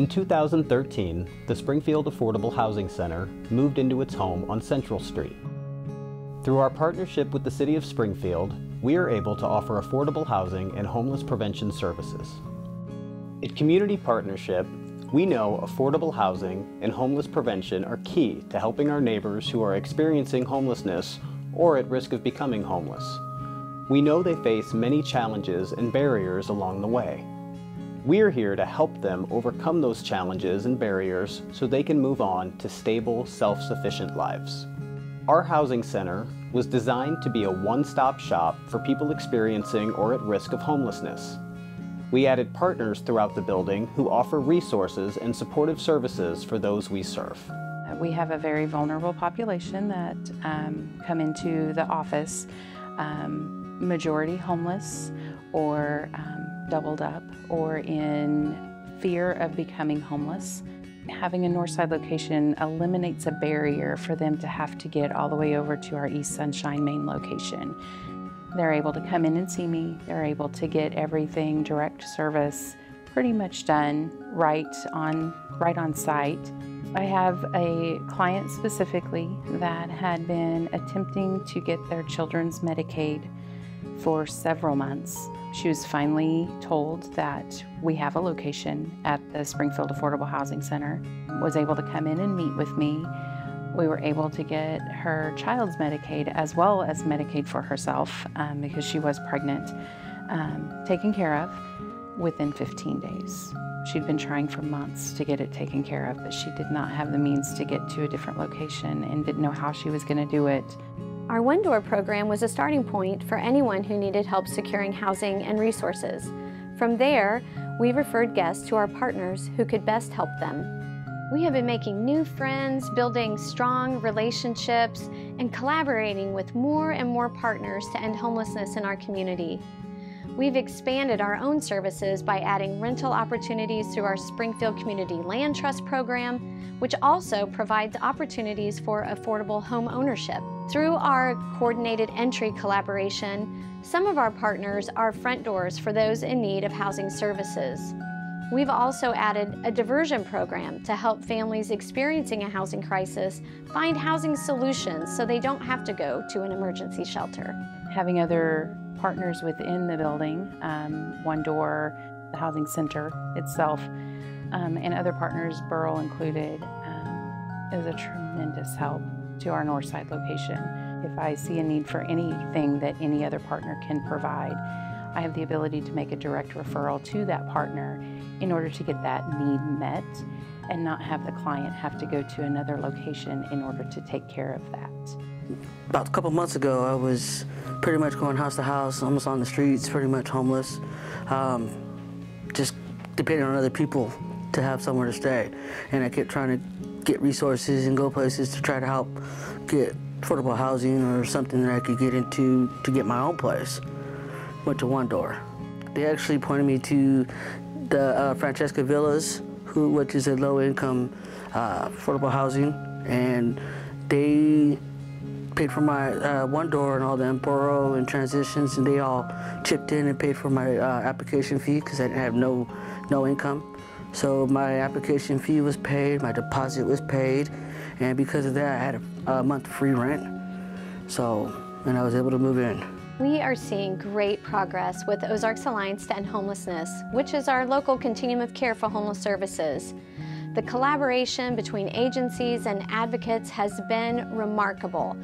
In 2013, the Springfield Affordable Housing Center moved into its home on Central Street. Through our partnership with the City of Springfield, we are able to offer affordable housing and homeless prevention services. In community partnership, we know affordable housing and homeless prevention are key to helping our neighbors who are experiencing homelessness or at risk of becoming homeless. We know they face many challenges and barriers along the way. We are here to help them overcome those challenges and barriers so they can move on to stable, self-sufficient lives. Our housing center was designed to be a one-stop shop for people experiencing or at risk of homelessness. We added partners throughout the building who offer resources and supportive services for those we serve. We have a very vulnerable population that come into the office, majority homeless or doubled up or in fear of becoming homeless. Having a Northside location eliminates a barrier for them to have to get all the way over to our East Sunshine main location. They're able to come in and see me. They're able to get everything direct service pretty much done right on site. I have a client specifically that had been attempting to get their children's Medicaid for several months. She was finally told that we have a location at the Springfield Affordable Housing Center, was able to come in and meet with me. We were able to get her child's Medicaid as well as Medicaid for herself because she was pregnant, taken care of within 15 days. She'd been trying for months to get it taken care of, but she did not have the means to get to a different location and didn't know how she was going to do it. Our One Door program was a starting point for anyone who needed help securing housing and resources. From there, we referred guests to our partners who could best help them. We have been making new friends, building strong relationships, and collaborating with more and more partners to end homelessness in our community. We've expanded our own services by adding rental opportunities through our Springfield Community Land Trust program, which also provides opportunities for affordable home ownership. Through our coordinated entry collaboration, some of our partners are front doors for those in need of housing services. We've also added a diversion program to help families experiencing a housing crisis find housing solutions so they don't have to go to an emergency shelter. Having other partners within the building, One Door, the housing center itself, and other partners, Burl included, is a tremendous help to our Northside location. If I see a need for anything that any other partner can provide, I have the ability to make a direct referral to that partner in order to get that need met and not have the client have to go to another location in order to take care of that. About a couple months ago, I was pretty much going house to house, almost on the streets, pretty much homeless, just depending on other people to have somewhere to stay. And I kept trying to get resources and go places to try to help get affordable housing or something that I could get into to get my own place. Went to One Door. They actually pointed me to the Francesca Villas, which is a low-income affordable housing, and they paid for my One Door and all the Borough and Transitions, and they all chipped in and paid for my application fee because I didn't have no income. So my application fee was paid, my deposit was paid, and because of that, I had a month free rent. And I was able to move in. We are seeing great progress with Ozarks Alliance to End Homelessness, which is our local continuum of care for homeless services. The collaboration between agencies and advocates has been remarkable.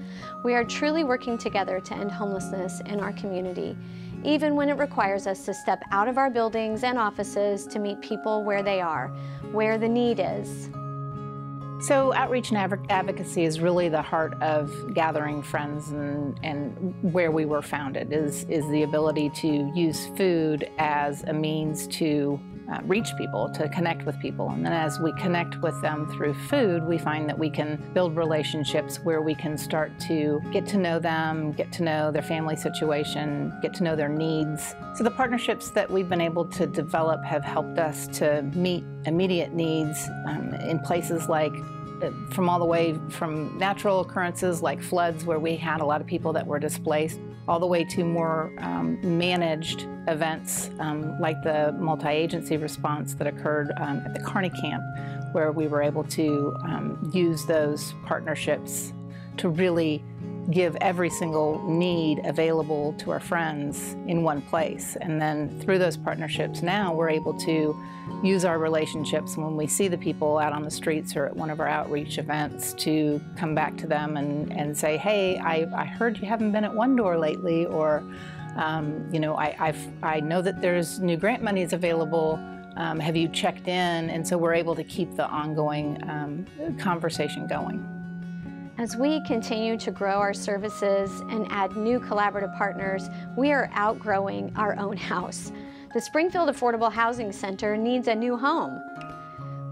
We are truly working together to end homelessness in our community, even when it requires us to step out of our buildings and offices to meet people where they are, where the need is. So outreach and advocacy is really the heart of gathering friends, and where we were founded is the ability to use food as a means to reach people, to connect with people. And then as we connect with them through food, we find that we can build relationships where we can start to get to know them, get to know their family situation, get to know their needs. So the partnerships that we've been able to develop have helped us to meet immediate needs in places like from all the way from natural occurrences like floods, where we had a lot of people that were displaced, all the way to more managed events like the multi-agency response that occurred at the Kearney camp, where we were able to use those partnerships to really give every single need available to our friends in one place. And then through those partnerships now we're able to use our relationships when we see the people out on the streets or at one of our outreach events to come back to them and say, hey, I heard you haven't been at One Door lately, or you know, I know that there's new grant monies available. Have you checked in? And so we're able to keep the ongoing conversation going. As we continue to grow our services and add new collaborative partners, we are outgrowing our own house. The Springfield Affordable Housing Center needs a new home.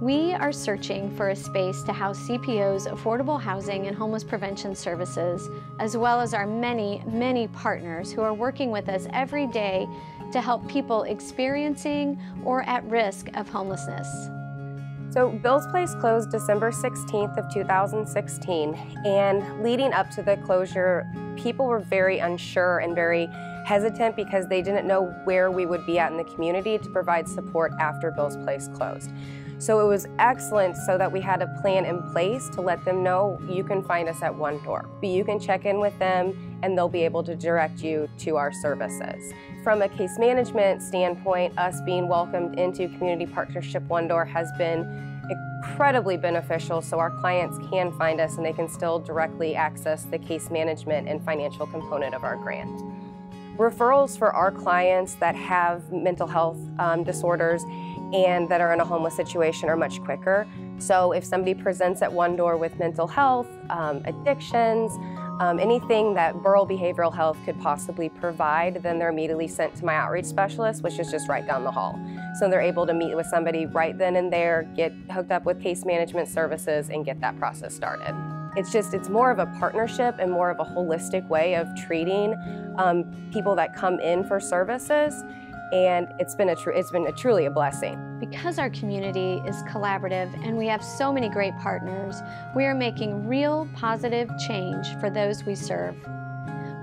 We are searching for a space to house CPO's affordable housing and homeless prevention services, as well as our many, many partners who are working with us every day to help people experiencing or at risk of homelessness. So Bill's Place closed December 16th of 2016, and leading up to the closure, people were very unsure and very hesitant because they didn't know where we would be at in the community to provide support after Bill's Place closed. So it was excellent so that we had a plan in place to let them know you can find us at One Door. You can check in with them and they'll be able to direct you to our services. From a case management standpoint, us being welcomed into Community Partnership One Door has been incredibly beneficial, so our clients can find us and they can still directly access the case management and financial component of our grant. Referrals for our clients that have mental health disorders and that are in a homeless situation are much quicker. So if somebody presents at One Door with mental health, addictions, anything that Burrell Behavioral Health could possibly provide, then they're immediately sent to my outreach specialist, which is just right down the hall. So they're able to meet with somebody right then and there, get hooked up with case management services, and get that process started. It's more of a partnership and more of a holistic way of treating people that come in for services, and it's been truly a blessing. Because our community is collaborative and we have so many great partners, we are making real positive change for those we serve.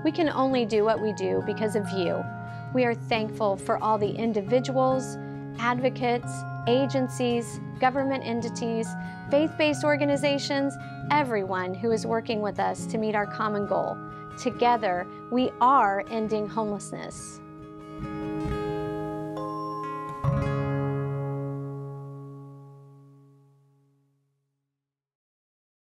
We can only do what we do because of you. We are thankful for all the individuals, advocates, agencies, government entities, faith-based organizations, everyone who is working with us to meet our common goal. Together, we are ending homelessness.